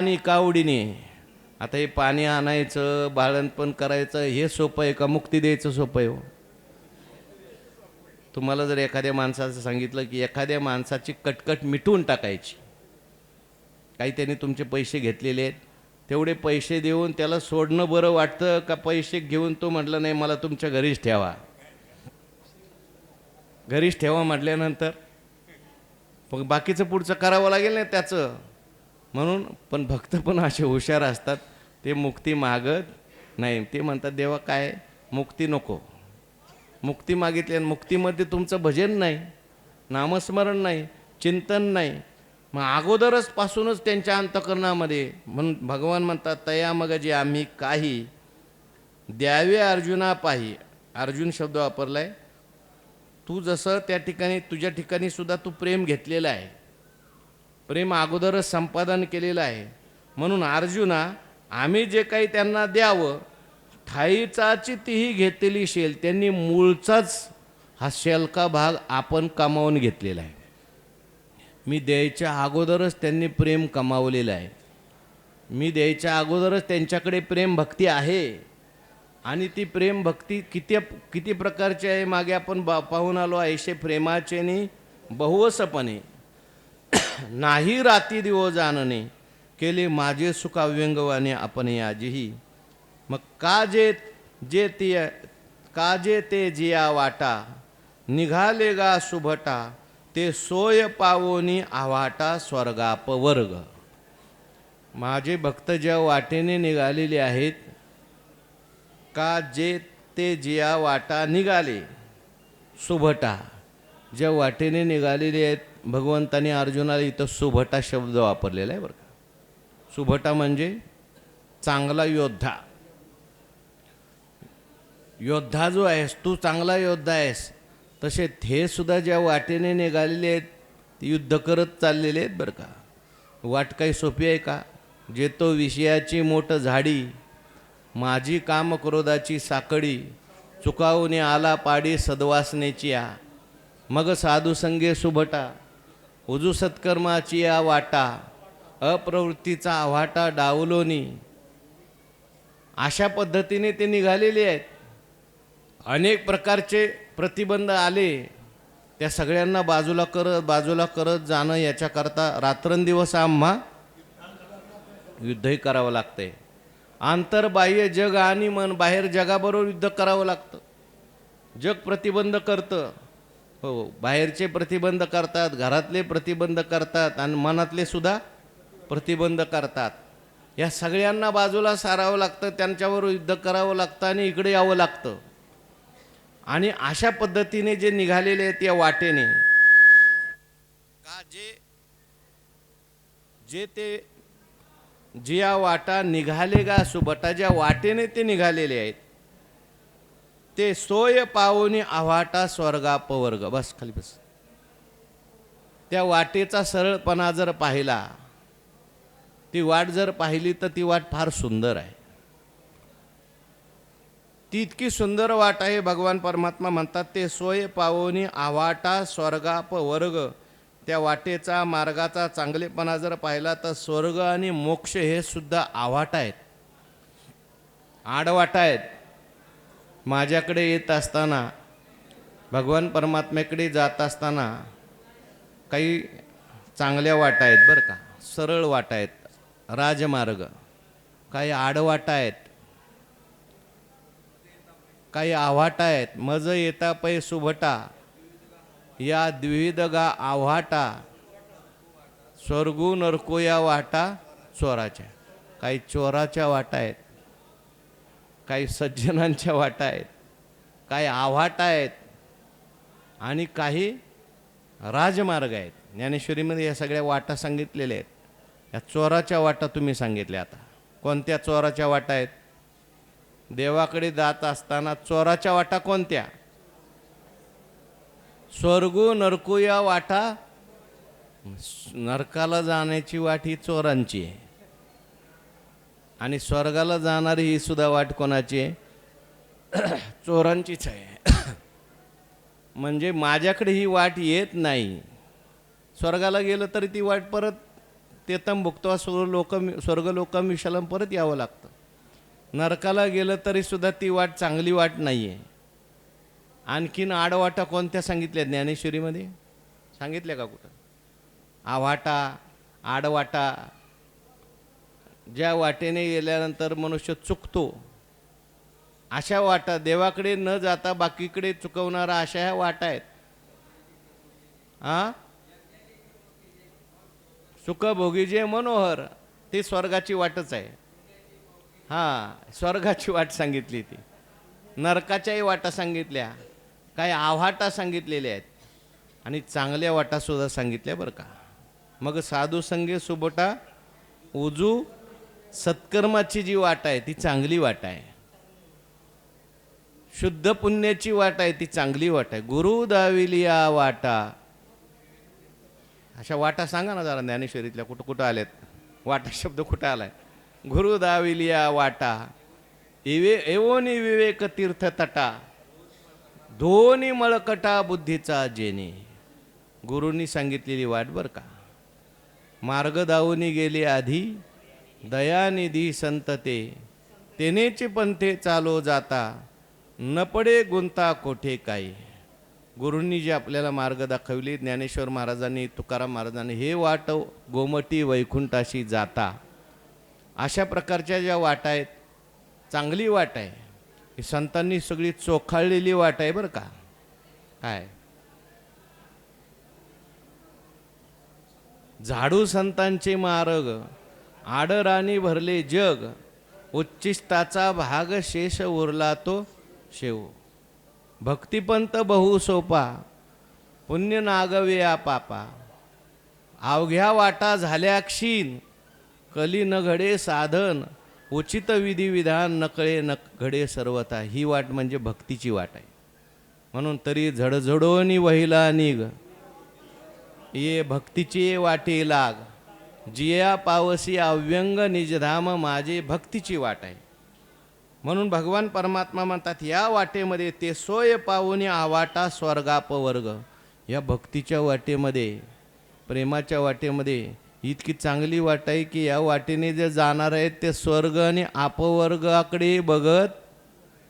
आणि कावडीने आता हे पाणी आणायचं बाळणपण करायचं हे सोपं आहे का मुक्ती द्यायचं सोपं आहे हो? तुम्हाला जर एखाद्या माणसाचं सांगितलं की एखाद्या माणसाची कटकट मिटवून टाकायची, काही त्यांनी तुमचे पैसे घेतलेले आहेत, तेवढे पैसे देऊन त्याला सोडणं बरं वाटतं का पैसे घेऊन तो म्हटलं नाही मला तुमच्या घरीच ठेवा? घरीच ठेवा म्हटल्यानंतर मग बाकीचं पुढचं करावं लागेल ना त्याचं. म्हणून पण भक्त पण असे हुशार असतात, ते मुक्ती मागत नाही. ते म्हणतात देवा काय मुक्ती नको, मुक्ती मागितली आणि मुक्तीमध्ये तुमचं भजन नाही, नामस्मरण नाही, चिंतन नाही, मग अगोदरच पासूनच त्यांच्या अंतकरणामध्ये म्हणून भगवान म्हणतात तया मग जे आम्ही काही द्यावे अर्जुना पाही. अर्जुन शब्द वापरलाय. तू जसं त्या ठिकाणी तुझ्या ठिकाणी सुद्धा तू प्रेम घेतलेलं आहे, प्रेम अगोदरच संपादन केलेलं आहे. म्हणून अर्जुना आम्ही जे काही त्यांना द्यावं ठाईचाची तीही घेतलेली शेल, त्यांनी मूळचाच हा शेलका भाग आपण कमावून घेतलेला आहे. मी द्यायच्या अगोदरच त्यांनी प्रेम कमावलेलं आहे. मी द्यायच्या अगोदरच त्यांच्याकडे प्रेम भक्ती आहे. आणि ती प्रेम भक्ती किती किती प्रकारची आहे मागे आपण पाहून आलो. ऐशे प्रेमाचे नि बहुवसपणे नाही राती दिवो जानणे केले माझे सुख अव्यंगवाने आपण आजही. मग का जे जे ती का जे ते जिया वाटा निघाले गा सुभटा ते सोय पावोनी आवाटा स्वर्गाप वर्ग. माझे भक्त ज्या वाटेने निघालेले आहेत, का जे ते जिया वाटा निघाले सुभटा, ज्या वाटेने निघालेले आहेत. भगवंताने अर्जुनाला इथं सुभटा शब्द वापरलेला आहे बरं का. सुभटा म्हणजे चांगला योद्धा. योद्धा जो आहेस तू चांगला योद्धा आहेस, तसे ते सुद्धा ज्या वाटेने निघालेले आहेत ते युद्ध करत चाललेले आहेत बरं का. वाट काही सोपी आहे का? जे तो विषयाची मोठ झाडी माझी काम क्रोधाची साकडी चुकावून आला पाडी सद्वासनेची या. मग साधू संगे सुभटा उजू सत्कर्माची या वाटा अप्रवृत्तीचा आव्हाटा डावलोनी. अशा पद्धतीने ते निघालेले आहेत. अनेक प्रकारचे प्रतिबंध आले, त्या सगळ्यांना बाजूला करत जाणं याच्याकरता रात्रंदिवस आम्हा युद्धही करावं लागतंय. आंतरबाह्य जग आणि मन बाहेर जगाबरोबर युद्ध करावं लागतं. जग प्रतिबंध करतं, हो बाहेरचे प्रतिबंध करतात, घरातले प्रतिबंध करतात आणि मनातले सुद्धा प्रतिबंध करतात. या सगळ्यांना बाजूला सारावं लागतं, त्यांच्यावर युद्ध करावं लागतं आणि इकडे यावं लागतं. आणि अशा पद्धतीने जे निघालेले आहेत या वाटेने का जे ते जिया वाटा निघाले गा सुभटा, ज्या वाटेने ते निघालेले आहेत ते सोय पावोनी आव्हाटा स्वर्गापवर्ग. बस खाली बस. त्या वाटेचा सरळपणा जर पाहिला, ती वाट जर पाहिली तर ती वाट फार सुंदर आहे. ती इतकी सुंदर वाट आहे. भगवान परमात्मा म्हणतात ते सोय पावोनी आव्हाटा स्वर्गापवर्ग. त्या वाटेचा मार्गाचा चांगलेपणा जर पाहिला तर स्वर्ग आणि मोक्ष हे सुद्धा आव्हाट आहेत, आडवाट आहेत. माझ्याकडे येत असताना, भगवान परमात्म्याकडे जात असताना काही चांगल्या वाटा आहेत बरं का, सरळ वाटा आहेत, राजमार्ग. काही आडवाटा आहेत, काही आव्हाटा आहेत. मज येता पै सुभटा या द्विविध गा आव्हाटा स्वर्गू नरको या वाटा चोराच्या. काही चोराच्या वाटा आहेत, काही सज्जनांच्या वाटा आहेत, काही आव्हाटा आहेत आणि काही राजमार्ग आहेत. ज्ञानेश्वरीमध्ये या सगळ्या वाटा सांगितलेल्या आहेत. या चोराच्या वाटा तुम्ही सांगितल्या. आता कोणत्या चोराच्या वाटा आहेत? देवाकडे जात असताना चोराच्या वाटा कोणत्या? स्वर्गू नरको या वाटा, नरकाला जाण्याची वाट ही चोरांची आहे आणि स्वर्गाला जाणारी ही सुद्धा वाट कोणाची आहे? चोरांचीच आहे. म्हणजे माझ्याकडे ही वाट येत नाही. स्वर्गाला गेलं तरी ती वाट परत भुक्तेतम भुक्त्वा स्वर्गलोकम विशालम परत यावं लागतं. नरकाला गेलं तरीसुद्धा ती वाट चांगली वाट नाही आहे. आणखीन आडवाटा कोणत्या सांगितल्या ज्ञानेश्वरीमध्ये? सांगितल्या का कुठं? आवाटा, आडवाटा, ज्या वाटेने गेल्यानंतर मनुष्य चुकतो अशा वाटा, देवाकडे न जाता बाकीकडे चुकवणारा अशा ह्या वाटा आहेत. सुखभोगी जे मनोहर, ती स्वर्गाची वाटच आहे. स्वर्गाची वाट सांगितली ती. नरकाच्याही वाटा सांगितल्या, काही आव्हाटा सांगितलेल्या आहेत आणि चांगल्या वाटासुद्धा सांगितल्या बरं का. मग साधू संगे सुबोटा उजू सत्कर्माची जी वाट आहे ती चांगली वाट आहे. शुद्ध पुण्याची वाट आहे ती चांगली वाट आहे. गुरु दाविलिया वाटा, अशा वाटा सांगा ना जरा ज्ञानेश्वरीतल्या कुठं कुठं आल्यात. वाटा शब्द कुठं आलाय? गुरु दाविलिया वाटा, एवोनी विवेक तीर्थ तटा, दोन्ही मळकटा बुद्धीचा जेणे. गुरूंनी सांगितलेली वाट बरं का. मार्ग दावूनी गेले आधी, दयानिधी संतते, तेनेचे पंथे चालो जाता, न पडे गुंता कोठे काही. गुरूंनी जे आपल्याला मार्ग दाखवली, ज्ञानेश्वर महाराजांनी, तुकाराम महाराजांनी, हे वाट गोमटी वैकुंठाशी जाता. अशा प्रकारच्या ज्या वाटा आहेत, चांगली वाट आहे ही संतांनी सगळी चोखाळलेली वाट आहे बरं का. काय झाडू संतांचे मार्ग, आडराणी भरले जग, उच्चिष्टाचा भाग शेष उरला तो शेव. भक्तिपंत बहु सोपा, पुण्य नागवे पापा, अवघ्या वाटा झाल्या क्षीण, कली न घडे साधन, उचित विधी विधान नकळे न घडे सर्वथा. ही वाट म्हणजे भक्तीची वाट आहे. म्हणून तरी झडझडोनी वहिला निघ, ये भक्तीची वाटे लाग, जिया पावसी अव्यंग निजधाम माझे. भक्तीची वाट आहे. म्हणून भगवान परमात्मा म्हणतात या वाटेमध्ये ते सोय पावून आवाटा स्वर्गापवर्ग. या भक्तीच्या वाटेमध्ये, प्रेमाच्या वाटेमध्ये इतकी चांगली वाट आहे की या वाटेने जे जाणार आहेत ते स्वर्ग आणि अपवर्गाकडे बघत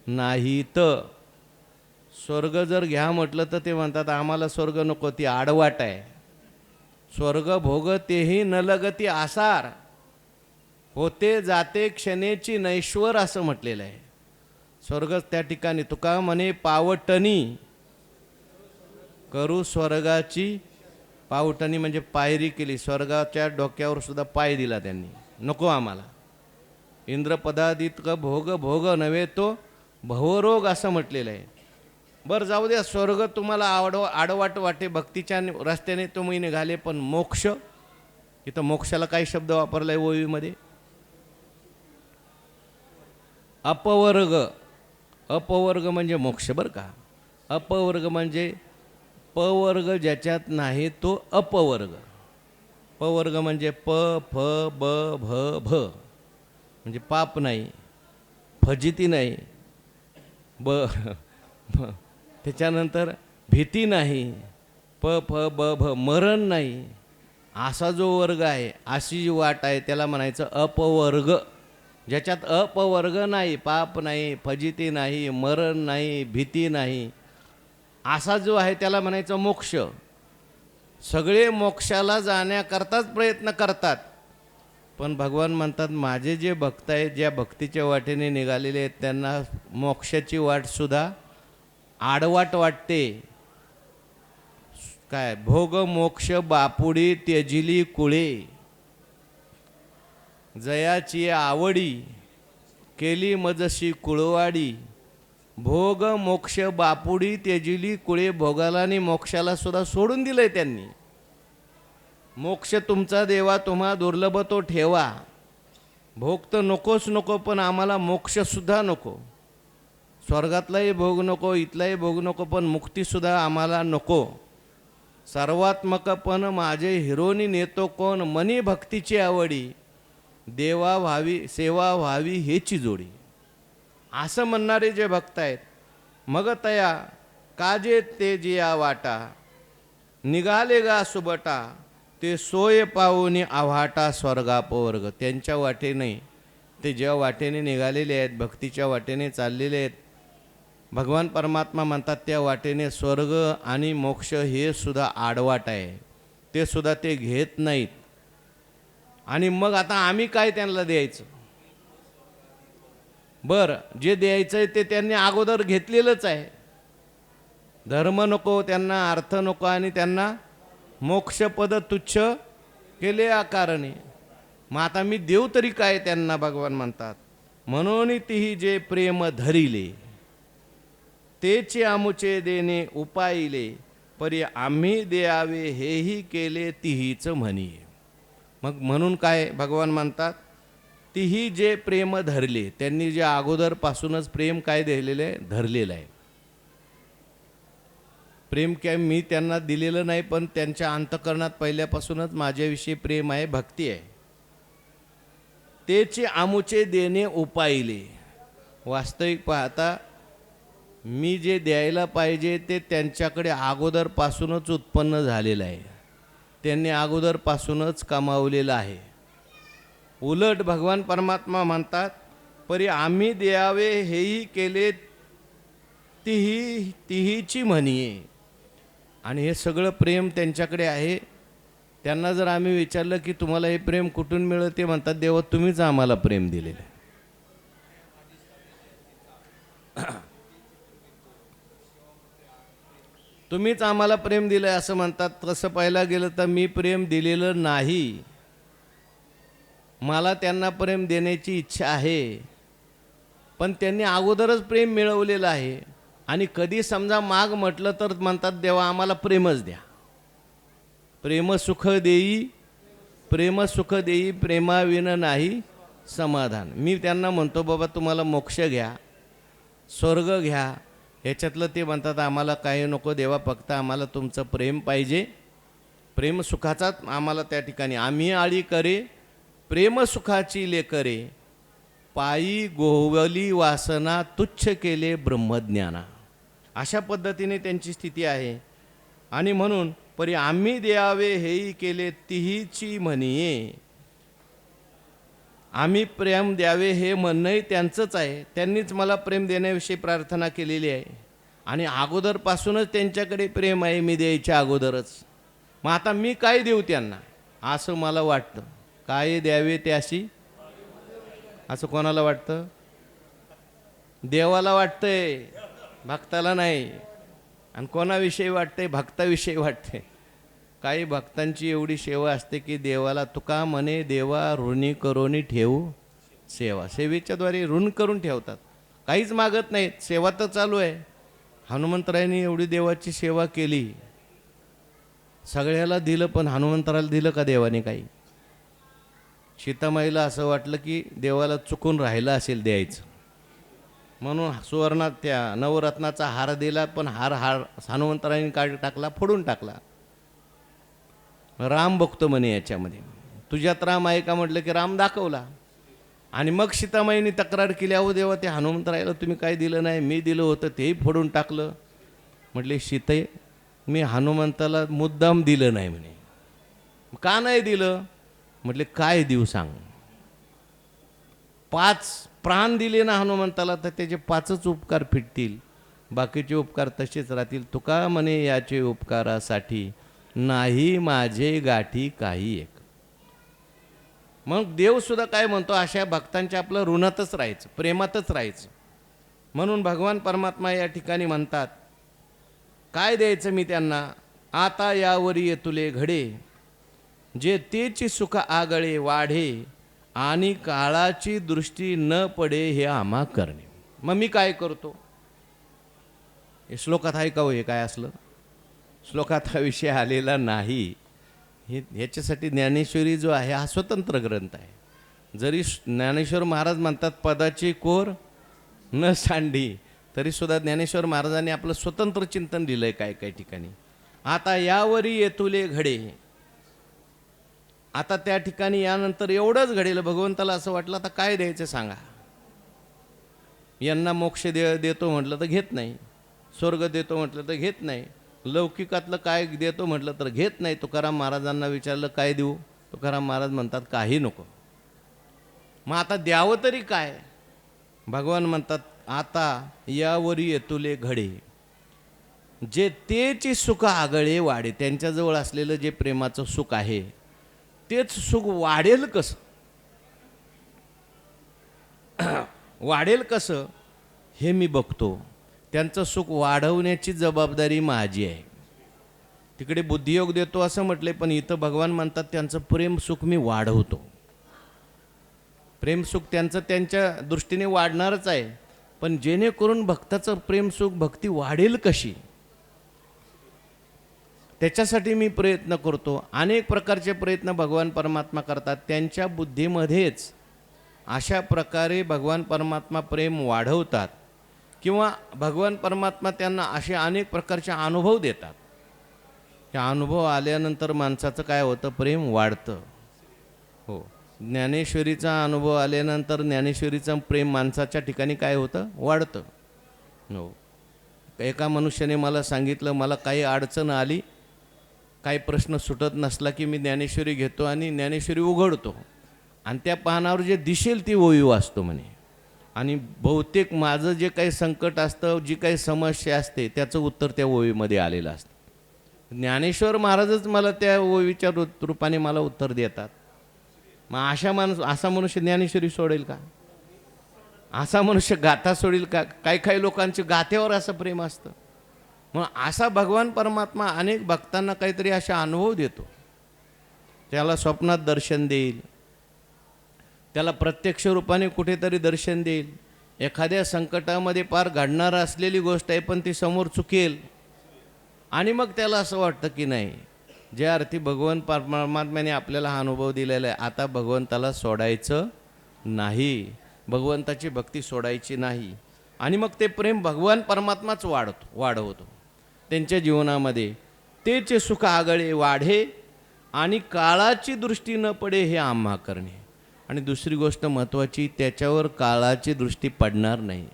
नाहीत. स्वर्ग जर घ्या म्हटलं तर ते म्हणतात आम्हाला स्वर्ग नको, ती आडवाट आहे. स्वर्ग भोग तेही न लगती आसार, होते जाते क्षणेची नैश्वर असं म्हटलेलं आहे. स्वर्ग त्या ठिकाणी तुका म्हणे पावटणी करू स्वर्गाची पावटणी, म्हणजे पायरी केली. स्वर्गाच्या डोक्यावर सुद्धा पाय दिला त्यांनी. नको आम्हाला. इंद्रपदादित भोग भोग नव्हे तो भवरोग असं म्हटलेलं आहे. बरं जाऊ द्या, स्वर्ग तुम्हाला आडवाट वाटे, भक्तीच्या रस्त्याने तुम्ही निघाले, पण मोक्ष, इथं मोक्षाला काही शब्द वापरलाय ओवीमध्ये? अपवर्ग. अपवर्ग म्हणजे मोक्ष बरं का. अपवर्ग म्हणजे पवर्ग ज्याच्यात नाही तो अपवर्ग. पवर्ग म्हणजे प फ ब भ भ, म्हणजे पाप नाही, फजिती नाही, त्याच्यानंतर भीती नाही, प फ ब भ, मरण नाही, असा जो वर्ग आहे, अशी जी वाट आहे त्याला म्हणायचं अपवर्ग. ज्याच्यात अपवर्ग नाही, पाप नाही, फजिती नाही, मरण नाही, भीती नाही, असा जो आहे त्याला म्हणायचं मोक्ष. सगळे मोक्षाला जाण्याकरताच प्रयत्न करतात, पण भगवान म्हणतात माझे जे भक्त आहेत, ज्या भक्तीच्या वाटेने निघालेले आहेत, त्यांना मोक्षाची वाटसुद्धा आडवाट वाटते. काय भोग मोक्ष बापुडी त्यजिली कुळे, जयाची आवडी केली मजशी कुळवाडी. भोग मोक्ष बापुडी त्यजिली कुळे, भोगाला आणि मोक्षाला सुद्धा सोडून दिलंय त्यांनी. मोक्ष तुमचा देवा तुम्हा दुर्लभ तो ठेवा. भोग तर नकोच नको, पण आम्हाला मोक्षसुद्धा नको. स्वर्गातलाही भोग नको, इथलाही भोग नको, पण मुक्तीसुद्धा आम्हाला नको. सर्वात्मकपण माझे हिरोनी नेतो कोण, मनी भक्तीची आवडी, देवा व्हावी सेवा व्हावी हेची जोडी. असं म्हणणारे जे भक्त आहेत, मग तया काजे ते जिया वाटा, निघाले गा सुबटा, ते सोय पाहुनी आव्हाटा स्वर्गापवर्ग. त्यांच्या वाटेने ते ज्या वाटेने निघालेले आहेत, भक्तीच्या वाटेने चाललेले आहेत, भगवान परमात्मा म्हणतात त्या वाटेने स्वर्ग आणि मोक्ष हे सुद्धा आडवाट आहे, ते सुद्धा ते घेत नाहीत. आणि मग आता आम्ही काय त्यांना द्यायचं? बरं, जे द्यायचं आहे ते त्यांनी अगोदर घेतलेलंच आहे. धर्म नको त्यांना, अर्थ नको, आणि त्यांना मोक्षपद तुच्छ केले आकारणे. मग आता मी देऊ तरी काय त्यांना? भगवान म्हणतात, म्हणून तिही जे प्रेम धरिले तेचे आमुचे देणे उपाईले, परी आम्ही द्यावे हेही केले तिहीच म्हणी. मग म्हणून काय भगवान म्हणतात, तिही जे प्रेम धरले, त्यांनी जे अगोदरपासूनच प्रेम काय दिलेलं आहे? धरलेलं आहे. प्रेम काय मी त्यांना दिलेलं नाही, पण त्यांच्या अंतःकरणात पहिल्यापासूनच माझ्याविषयी प्रेम आहे, भक्ती आहे. तेचे आमुचे देणे उपाईले. वास्तविक पाहता मी जे द्यायला पाहिजे ते त्यांच्याकडे अगोदरपासूनच उत्पन्न झालेलं आहे, त्यांनी अगोदरपासूनच कमावलेलं आहे. उलट भगवान परमात्मा म्हणतात, परी आम्ही द्यावे हेही केले तिहीची म्हणीये. आणि हे सगळं प्रेम त्यांच्याकडे आहे. त्यांना जर आम्ही विचारलं की तुम्हाला हे प्रेम कुठून मिळतं, ते म्हणतात, देवा तुम्हीच आम्हाला प्रेम दिलेलं आहे. तुम्हीच आम्हाला प्रेम दिलं आहे असं म्हणतात. तसं पाहायला गेलं तर मी प्रेम दिलेलं नाही, मला त्यांना प्रेम देण्याची इच्छा आहे, पण त्यांनी अगोदरच प्रेम मिळवलेलं आहे. आणि कधी समजा माग म्हटलं तर म्हणतात, देवा आम्हाला प्रेमच द्या. प्रेम सुख देई, प्रेम सुख देई, प्रेमाविन नाही समाधान. मी त्यांना म्हणतो, बाबा तुम्हाला मोक्ष घ्या, स्वर्ग घ्या, ह्याच्यातलं ते म्हणतात आम्हाला काही नको देवा, फक्त आम्हाला तुमचं प्रेम पाहिजे. प्रेम सुखाचाच आम्हाला त्या ठिकाणी आम्ही आळी करे, प्रेम सुखाची लेकरे, पायी गोवली वासना तुच्छ केले ब्रह्मज्ञाना. अशा पद्धतीने त्यांची स्थिती आहे. आणि म्हणून परी आम्ही द्यावे हेही केले तिहीची म्हणीये. आम्ही प्रेम द्यावे हे म्हणणंही त्यांचंच आहे. त्यांनीच मला प्रेम देण्याविषयी प्रार्थना केलेली आहे, आणि अगोदरपासूनच त्यांच्याकडे प्रेम आहे, मी द्यायच्या अगोदरच. मग आता मी काय देऊ त्यांना असं मला वाटतं. काय द्यावे त्याशी असं कोणाला वाटतं? देवाला वाटतंय, भक्ताला नाही. आणि कोणाविषयी वाटतंय? भक्ताविषयी वाटते. काही भक्तांची एवढी सेवा असते की देवाला तुका म्हणे, देवा ऋणी करोनी ठेवू सेवा. सेवेच्याद्वारे ऋण करून ठेवतात, काहीच मागत नाहीत, सेवा तर चालू आहे. हनुमंतरायांनी एवढी देवाची सेवा केली, सगळ्याला दिलं, पण हनुमंतराला दिलं का देवाने काही? सीतामाईला असं वाटलं की देवाला चुकून राहिलं असेल द्यायचं, म्हणून सुवर्णात त्या नवरत्नाचा हार दिला, पण हार हनुमंतरायांनी काढ टाकला, फोडून टाकला. राम बघतो म्हणे याच्यामध्ये, तुझ्यात राम आहे का म्हटलं की राम दाखवला. आणि मग सीतामाईने तक्रार केली, अहो देवा ते हनुमंतरायाला तुम्ही काय दिलं नाही, मी दिलं होतं तेही फोडून टाकलं. म्हटले सीते, मी हनुमंताला मुद्दाम दिलं नाही म्हणे. का नाही दिलं? म्हटले काय देऊ सांग. 5 प्राण दिले ना हनुमंताला, तर त्याचे 5च उपकार फिटतील, बाकीचे उपकार तसेच राहतील. तुका म्हणे याचे उपकारासाठी नाही माझे गाठी काही एक. मग देवसुद्धा काय म्हणतो, अशा भक्तांच्या आपलं ऋणातच राहायचं, प्रेमातच राहायचं. म्हणून भगवान परमात्मा या ठिकाणी म्हणतात, काय द्यायचं मी त्यांना? आता यावरी येतुले घडे, जे तेची सुख आगळे वाढे, आणि काळाची दृष्टी न पडे हे आम्हा करणे. मग मी काय करतो? हे श्लोकात आहे का हो? हे काय असलं श्लोकात हा विषय आलेला नाही. ह्याच्यासाठी ज्ञानेश्वरी जो आहे हा स्वतंत्र ग्रंथ आहे. जरी ज्ञानेश्वर महाराज म्हणतात पदाची कोर न सांडी, तरीसुद्धा ज्ञानेश्वर महाराजांनी आपलं स्वतंत्र चिंतन दिलं आहे काय काय ठिकाणी. आता यावरी येतुले घडे, आता त्या ठिकाणी यानंतर एवढंच घडेल. भगवंताला असं वाटलं आता काय द्यायचं सांगा. यांना मोक्ष देतो म्हटलं तर घेत नाही, स्वर्ग देतो म्हटलं तर घेत नाही, लौकिकातलं काय देतो म्हटलं तर घेत नाही. तुकाराम महाराजांना विचारलं काय देऊ, तुकाराम महाराज म्हणतात काही नको. मग आता द्यावं तरी काय? भगवान म्हणतात आता यावरी येतुले घडे, जे तेची सुख आगळे वाढे. त्यांच्याजवळ असलेलं जे प्रेमाचं सुख आहे तेच सुख वाढेल कसं, वाढेल कसं हे मी बघतो. त्यांचं सुख वाढवण्याची जबाबदारी माझी आहे. तिकडे बुद्धियोग देतो असं म्हटले, पण इथं भगवान म्हणतात त्यांचं प्रेम सुख मी वाढवतो. प्रेम सुख त्यांचं त्यांच्या दृष्टीने वाढणारच आहे, पण जेणेकरून भक्ताचं प्रेम सुख भक्ती वाढेल कशी, त्याच्यासाठी मी प्रयत्न करतो. अनेक प्रकारचे प्रयत्न भगवान परमात्मा करतात. त्यांच्या बुद्धीमध्येच अशा प्रकारे भगवान परमात्मा प्रेम वाढवतात किंवा भगवान परमात्मा त्यांना असे अनेक प्रकारचे अनुभव देतात. हे अनुभव आल्यानंतर माणसाचं काय होतं, प्रेम वाढतं. हो, ज्ञानेश्वरीचा अनुभव आल्यानंतर ज्ञानेश्वरीचं प्रेम माणसाच्या ठिकाणी काय होतं, वाढतं. हो, एका मनुष्याने मला सांगितलं, मला काही अडचण आली, काही प्रश्न सुटत नसला की मी ज्ञानेश्वरी घेतो आणि ज्ञानेश्वरी उघडतो आणि त्या पानावर जे दिसेल ती ओवी वाचतो म्हणे. आणि बहुतेक माझं जे काही संकट असतं, जी काही समस्या असते, त्याचं उत्तर त्या ओवीमध्ये आलेलं असतं. ज्ञानेश्वर महाराजच मला त्या ओवीच्या रूपाने मला उत्तर देतात. मग असा मनुष्य ज्ञानेश्वरी सोडेल का? असा मनुष्य गाथा सोडेल का? काही लोकांचे गाथेवर असं प्रेम असतं. मग असा भगवान परमात्मा अनेक भक्तांना काहीतरी असा अनुभव देतो. त्याला स्वप्नात दर्शन देईल, त्याला प्रत्यक्ष रूपाने कुठेतरी दर्शन देईल. एखाद्या संकटामध्ये पार घडणार असलेली गोष्ट आहे, पण ती समोर चुकेल आणि मग त्याला असं वाटतं की नाही, ज्या अर्थी भगवान परमात्म्याने आपल्याला हा अनुभव दिलेला आहे, आता भगवंताला सोडायचं नाही, भगवंताची भक्ती सोडायची नाही. आणि मग ते प्रेम भगवान परमात्माच वाढवतो त्यांच्या जीवनामध्ये. तेचे सुख आगळे वाढे आणि काळाची दृष्टी न पडे हे आम्हा करणे. आणि दुसरी गोष्ट महत्त्वाची, त्याच्यावर काळाची दृष्टी पडणार नाही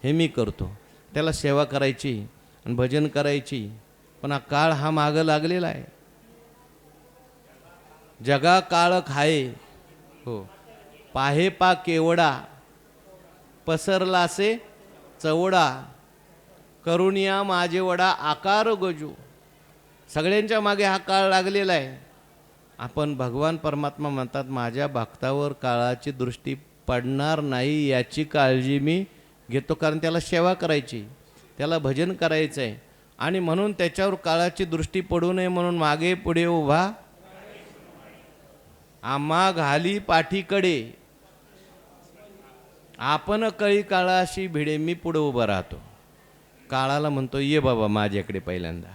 हे मी करतो. त्याला सेवा करायची आणि भजन करायची, पण हा काळ हा मागं लागलेला आहे. जगा काळ खाये, हो, पाहे पा केवडा, पसरलासे चवडा, करुणिया माझे वडा आकार गजू. सगळ्यांच्या मागे हा काळ लागलेला आहे. आपण भगवान परमात्मा म्हणतात माझ्या भक्तावर काळाची दृष्टी पडणार नाही याची काळजी मी घेतो, कारण त्याला सेवा करायची, त्याला भजन करायचं आहे. आणि म्हणून त्याच्यावर काळाची दृष्टी पडू नये म्हणून मागे पुढे उभा आम्हा घाली पाठीकडे, आपण कळी काळाशी भिडे, मी पुढे उभा राहतो. काळाला म्हणतो ये बाबा माझ्याकडे पहिल्यांदा,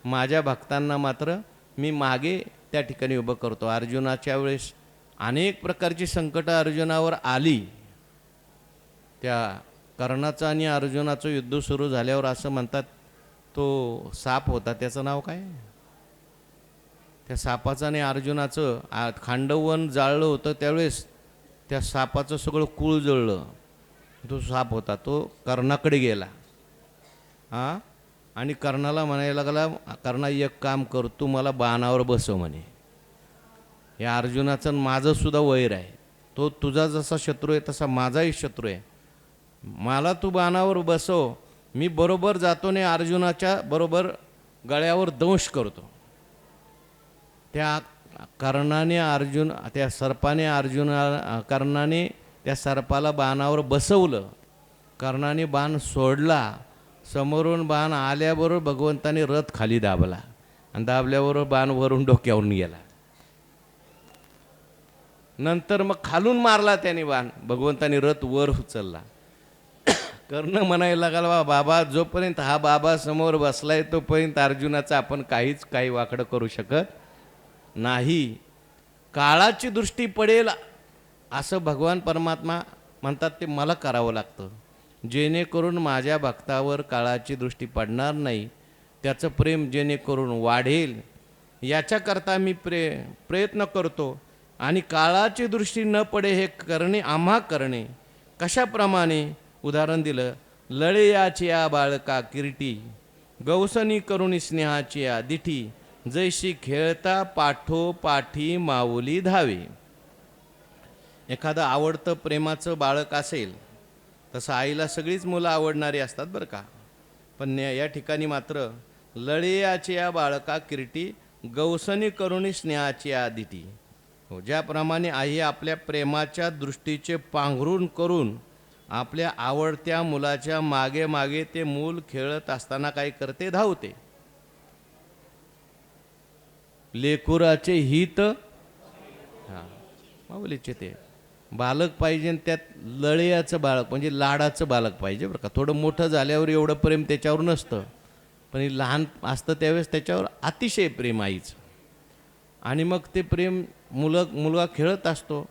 माझ्या भक्तांना मात्र मी मागे त्या ठिकाणी उभं करतो. अर्जुनाच्या वेळेस अनेक प्रकारची संकटं अर्जुनावर आली. त्या कर्णाचं आणि अर्जुनाचं युद्ध सुरू झाल्यावर असं म्हणतात, तो साप होता, त्याचं नाव काय, त्या सापाचं आणि अर्जुनाचं खांडवन जाळलं होतं, त्यावेळेस त्या सापाचं सगळं कुळ जळलं. तो साप होता, तो कर्णाकडे गेला आणि कर्णाला म्हणायला लागला, कर्णा एक काम कर, तू मला बाणावर बसव म्हणे. या अर्जुनाचं माझं सुद्धा वैर आहे, तो तुझा जसा शत्रू आहे तसा माझाही शत्रू आहे, मला तू बाणावर बसव, मी बरोबर जातो ने अर्जुनाच्या बरोबर गळ्यावर दंश करतो. त्या कर्णाने त्या सर्पाने कर्णाने त्या सर्पाला बाणावर बसवलं. कर्णाने बाण सोडला, समोरून बाण आल्याबरोबर भगवंताने रथ खाली दाबला आणि दाबल्याबरोबर बाण वरून डोक्यावरून गेला. नंतर मग खालून मारला त्याने बाण, भगवंताने रथ वर उचलला. कर्ण म्हणायला लागला, बाबा जोपर्यंत हा बाबा समोर बसलाय तोपर्यंत अर्जुनाचं आपण काही वाकडं करू शकत नाही. काळाची दृष्टी पडेल असं भगवान परमात्मा म्हणतात, ते मला करावं लागतं, जेणेकरून माझ्या भक्तावर काळाची दृष्टी पडणार नाही, त्याचं प्रेम जेणेकरून वाढेल याच्याकरता मी प्रयत्न करतो. आणि काळाची दृष्टी न पडे हे करणे आम्हा करणे. कशाप्रमाणे उदाहरण दिलं, लळे याची या बाळका किरीटी, गौसनी करुणी स्नेहाची दिठी, जैशी खेळता पाठोपाठी माऊली धावे. एखादं आवडतं प्रेमाचं बाळक असेल, तसं आईला सगळीच मुलं आवडणारी असतात बरं का. पण या ठिकाणी मात्र लढेयाची या बाळका किरीटी, गौसनी करुणी स्नेहाची दिठी. हो, ज्याप्रमाणे आई आपल्या प्रेमाच्या दृष्टीचे पांघरून करून आपल्या आवडत्या मुलाच्या मागे मागे ते मूल खेळत असताना काय करते, धावते. लेकुराचे हित माऊलीचे ते बालक पाहिजे, त्यात लळयाचं बालक म्हणजे लाडाचं बालक पाहिजे बरं का. थोडं मोठं झाल्यावर एवढं प्रेम त्याच्यावर नसतं, पण हे लहान असतं त्यावेळेस त्याच्यावर अतिशय प्रेम आईचं. आणि मग ते प्रेम मुलगा खेळत असतो,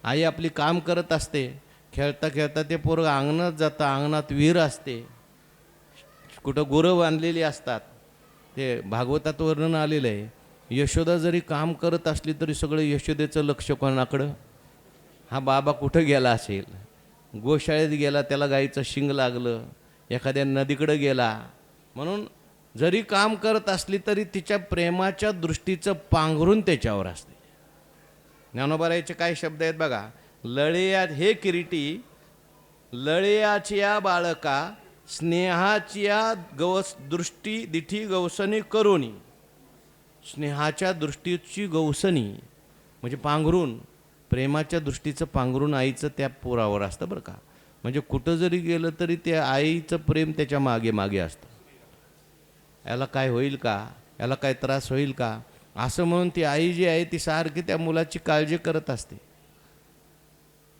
आई आपली काम करत असते. खेळता खेळता ते पोरं अंगणात जातं, अंगणात विहीर असते, कुठं गुरं बांधलेली असतात. ते भागवतात वर्णन आलेलं आहे. यशोदा जरी काम करत असली तरी सगळं यशोदेचं लक्ष कोणाकडं, हा बाबा कुठं गेला असेल. गोशाळेत गेला, त्याला गाईचं शिंग लागलं, एखाद्या नदीकडं गेला. म्हणून जरी काम करत असली तरी तिच्या प्रेमाच्या दृष्टीचं पांघरून त्याच्यावर असते. ज्ञानोबारायचे काय शब्द आहेत बघा. लळया हे किरीटी, लळयाची या बाळका, स्नेहाची या दृष्टी दिठी गौसनी करुणी. स्नेहाच्या दृष्टीची गौसनी म्हणजे पांघरून, प्रेमाच्या दृष्टीचं पांघरून आईचं त्या पोरावर असतं बरं का. म्हणजे कुठं जरी गेलं तरी त्या आईचं प्रेम त्याच्या मागे मागे असतं. याला काय होईल का, याला काय त्रास होईल का, असं म्हणून ती आई जी आहे ती सारखी त्या मुलाची काळजी करत असते.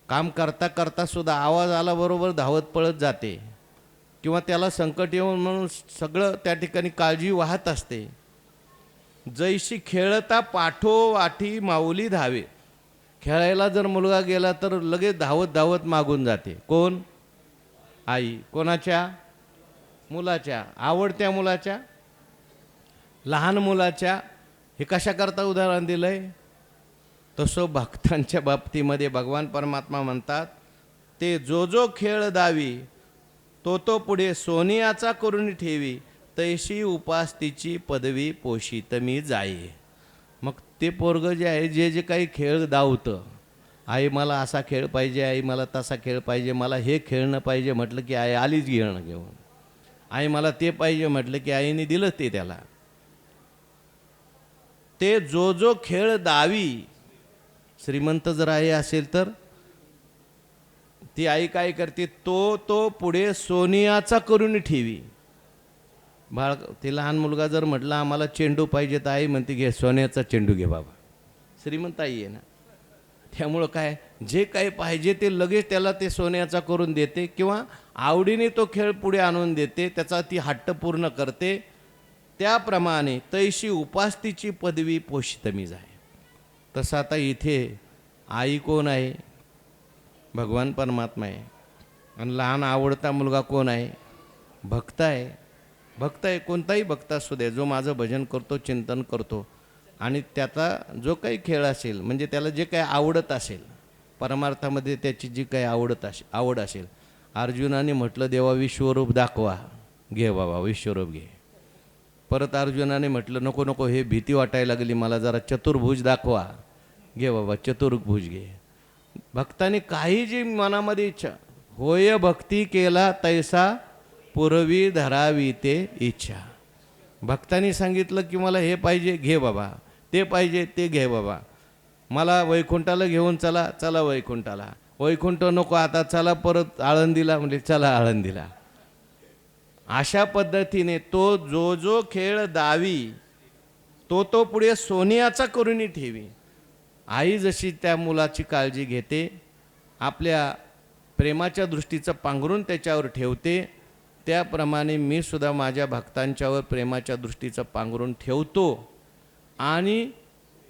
काम करता करता सुद्धा आवाज आल्याबरोबर धावत पळत जाते, किंवा त्याला संकट येऊन म्हणून सगळं त्या ठिकाणी काळजी वाहत असते. जैशी खेळता पाठोपाठी माऊली धावे. खेळायला जर मुलगा गेला तर लगेच धावत धावत मागून जाते. कोण? आई. कोणाच्या? मुलाच्या, आवडत्या मुलाच्या, लहान मुलाच्या. हे कशाकरता उदाहरण दिलं आहे? तसं भक्तांच्या बाबतीमध्ये भगवान परमात्मा म्हणतात, ते जो जो खेळ दावी, तो तो पुढे सोनियाचा करून ठेवी, तैशी उपासतीची पदवी पोषित मी जाई. मग ते पोरगं जे आहे, जे जे काही खेळ धावतं, आई मला असा खेळ पाहिजे, आई मला तसा खेळ पाहिजे, मला हे खेळणं पाहिजे म्हटलं की आई आलीच घेणं घेऊन. आई मला ते पाहिजे म्हटलं की आईने दिलं ते त्याला. ते जो जो खेळ दावी, श्रीमंत जर आई असेल तर ती आई काय करते, तो तो पुढे सोनियाचा करून ठेवी. बाळ, ते लहान मुलगा जर म्हटलं आम्हाला चेंडू पाहिजे, तर आई म्हणते घे सोन्याचा चेंडू घे बाबा. श्रीमंत आई आहे ना, त्यामुळं काय जे काही पाहिजे ते लगेच त्याला ते सोन्याचा करून देते, किंवा आवडीने तो खेळ पुढे आणून देते, त्याचा ती हट्ट पूर्ण करते. त्याप्रमाणे तैशी उपासतीची पदवी पोषित मी जाय. तसं आता इथे आई कोण आहे? भगवान परमात्मा आहे. आणि लहान आवडता मुलगा कोण आहे? भक्त आहे. भक्त आहे, कोणताही भक्त असू दे, जो माझं भजन करतो, चिंतन करतो, आणि त्याचा जो काही खेळ असेल, म्हणजे त्याला जे काही आवडत असेल, परमार्थामध्ये त्याची जी काही आवड असेल. अर्जुनाने म्हटलं देवा विश्वरूप दाखवा, घे बाबा विश्वरूप घे. परत अर्जुनाने म्हटलं नको नको, हे भीती वाटायला लागली मला, जरा चतुर्भुज दाखवा, घे बाबा चतुर्भुज घे. भक्ताने काही जी मनामध्ये इच्छा, होय भक्ती केला तैसा पुरवी धरावी ते इच्छा. भक्तांनी सांगितलं की मला हे पाहिजे, घे बाबा, ते पाहिजे, ते घे बाबा, मला वैकुंठाला घेऊन चला, चला वैकुंठाला. वैकुंठ नको आता, चला परत आळंदीला, म्हणजे चला आळंदीला. अशा पद्धतीने तो जो जो खेळ दावी, तो तो पुढे सोनियाचा करून ठेवी. आई जशी त्या मुलाची काळजी घेते, आपल्या प्रेमाच्या दृष्टीचं पांघरून त्याच्यावर ठेवते, त्याप्रमाणे मी सुद्धा माझ्या भक्तांच्यावर प्रेमाच्या दृष्टीचं पांघरून ठेवतो. आणि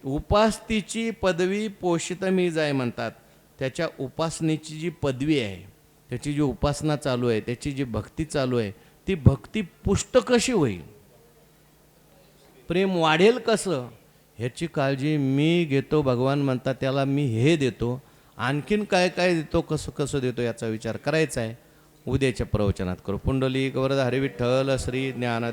उपासतीची पदवी पोषित मी जाय म्हणतात. त्याच्या उपासनेची जी पदवी आहे, त्याची जी उपासना चालू आहे, त्याची जी भक्ती चालू आहे, ती भक्ती पुष्ट कशी होईल, प्रेम वाढेल कसं, ह्याची काळजी मी घेतो. भगवान म्हणतात त्याला मी हे देतो, आणखीन काय काय देतो, कसं कसं देतो, याचा विचार करायचा आहे. उद्याच्या प्रवचनात करू. पुंडलिक वरद हरी विठ्ठल श्री ज्ञान